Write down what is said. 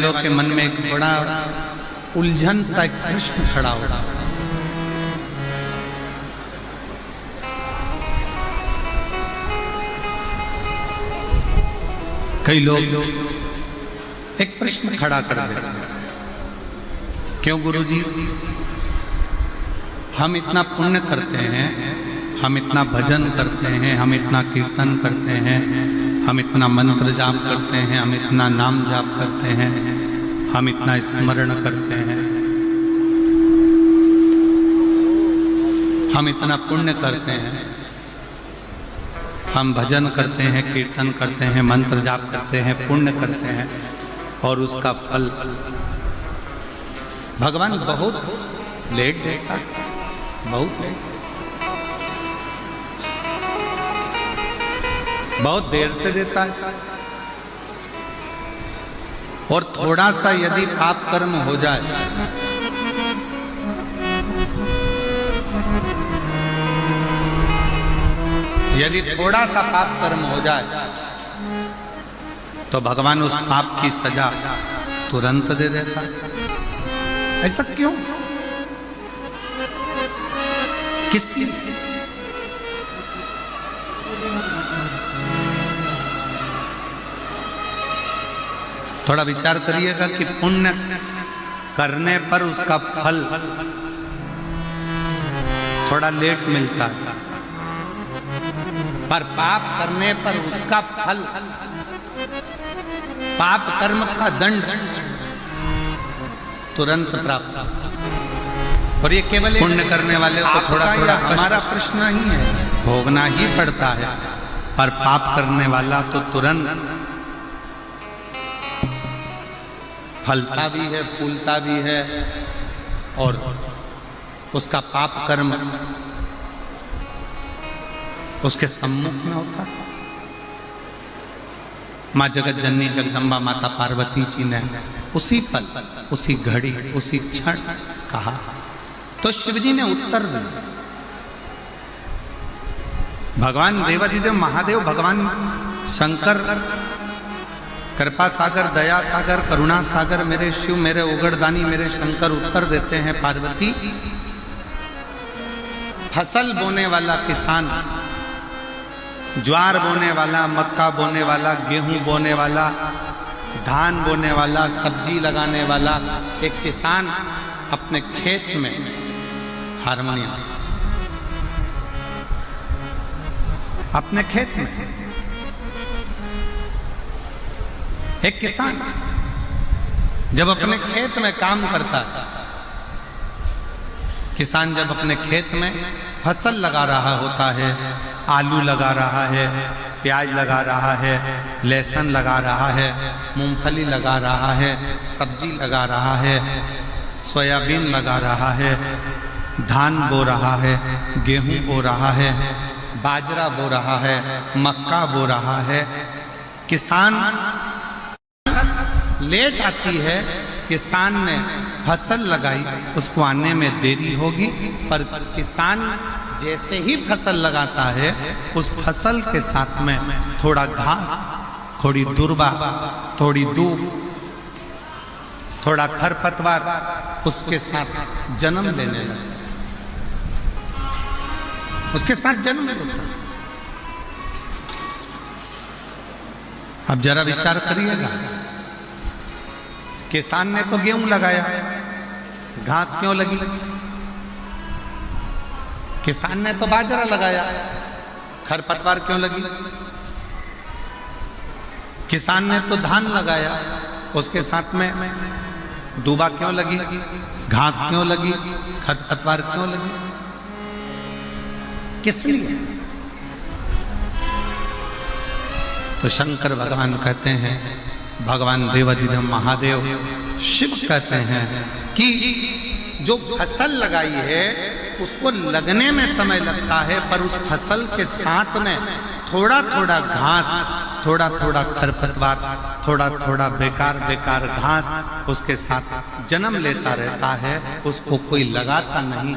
वालों के मन में एक बड़ा उलझन सा एक प्रश्न खड़ा होता है। कई लोग एक प्रश्न खड़ा कर देते हैं, क्यों गुरुजी हम इतना पुण्य करते हैं, हम इतना भजन करते हैं, हम इतना कीर्तन करते हैं, हम इतना मंत्र जाप करते हैं, हम इतना नाम जाप करते हैं, हम इतना स्मरण करते हैं, हम इतना पुण्य करते हैं, हम भजन करते हैं, कीर्तन करते हैं, मंत्र जाप करते हैं, पुण्य करते हैं, और उसका फल भगवान बहुत लेट देता है, बहुत लेट, बहुत देर से देता है। और थोड़ा सा यदि पाप कर्म हो जाए यदि थोड़ा सा पाप कर्म हो जाए तो भगवान उस पाप की सजा तुरंत दे देता है। ऐसा क्यों? किस लिए? थोड़ा विचार करिएगा कि पुण्य करने पर उसका फल थोड़ा लेट मिलता है, पर पाप करने पर उसका फल, पाप कर्म का दंड तुरंत प्राप्त होता है। और ये केवल पुण्य करने वाले को थोड़ा थोड़ा हमारा प्रश्न ही है, भोगना ही पड़ता है, पर पाप करने वाला तो तुरंत फलता भी है, फूलता भी है, और उसका पाप कर्म उसके सम्मुख में होता है। माँ जगत जननी जगदम्बा माता पार्वती जी ने उसी पल, उसी घड़ी, उसी क्षण कहा तो शिव जी ने उत्तर दिया। भगवान देवाधिदेव महादेव, भगवान शंकर, कृपा सागर, दया सागर, करुणा सागर, मेरे शिव, मेरे उगड़दानी, मेरे शंकर उत्तर देते हैं, पार्वती फसल बोने वाला किसान, ज्वार बोने वाला, मक्का बोने वाला, गेहूं बोने वाला, धान बोने वाला, सब्जी लगाने वाला एक किसान अपने खेत में हारमोनियम, अपने खेत में एक किसान जब अपने खेत में काम करता है, किसान जब अपने खेत में फसल लगा रहा होता है, आलू लगा रहा है, प्याज लगा रहा है, लहसुन लगा रहा है, मूंगफली लगा रहा है, सब्जी लगा रहा है, सोयाबीन लगा रहा है, धान बो रहा है, गेहूं बो रहा है, बाजरा बो रहा है, मक्का बो रहा है, किसान लेट आती है, किसान ने फसल लगाई, उसको आने में देरी होगी, पर किसान जैसे ही फसल लगाता है उस फसल के साथ में थोड़ा घास, थोड़ी दुर्बा, थोड़ी दूब, थोड़ा खरपतवार उसके साथ जन्म लेने लगता है, उसके साथ जन्म लेता है। अब जरा विचार करिएगा, किसान ने तो गेहूं लगाया, घास क्यों लगी? किसान ने तो बाजरा लगाया, खरपतवार क्यों लगी? किसान ने तो धान लगाया, उसके साथ में दूबा क्यों लगी? घास क्यों लगी? खरपतवार क्यों लगी? किस लिए? तो शंकर भगवान कहते हैं, भगवान देवाधिदेव महादेव शिव कहते हैं कि जो फसल लगाई है उसको लगने में समय लगता है, पर उस फसल के साथ में थोड़ा थोड़ा घास, थोड़ा थोड़ा खरपतवार, थोड़ा थोड़ा बेकार बेकार घास उसके साथ जन्म लेता रहता है, उसको कोई लगाता नहीं।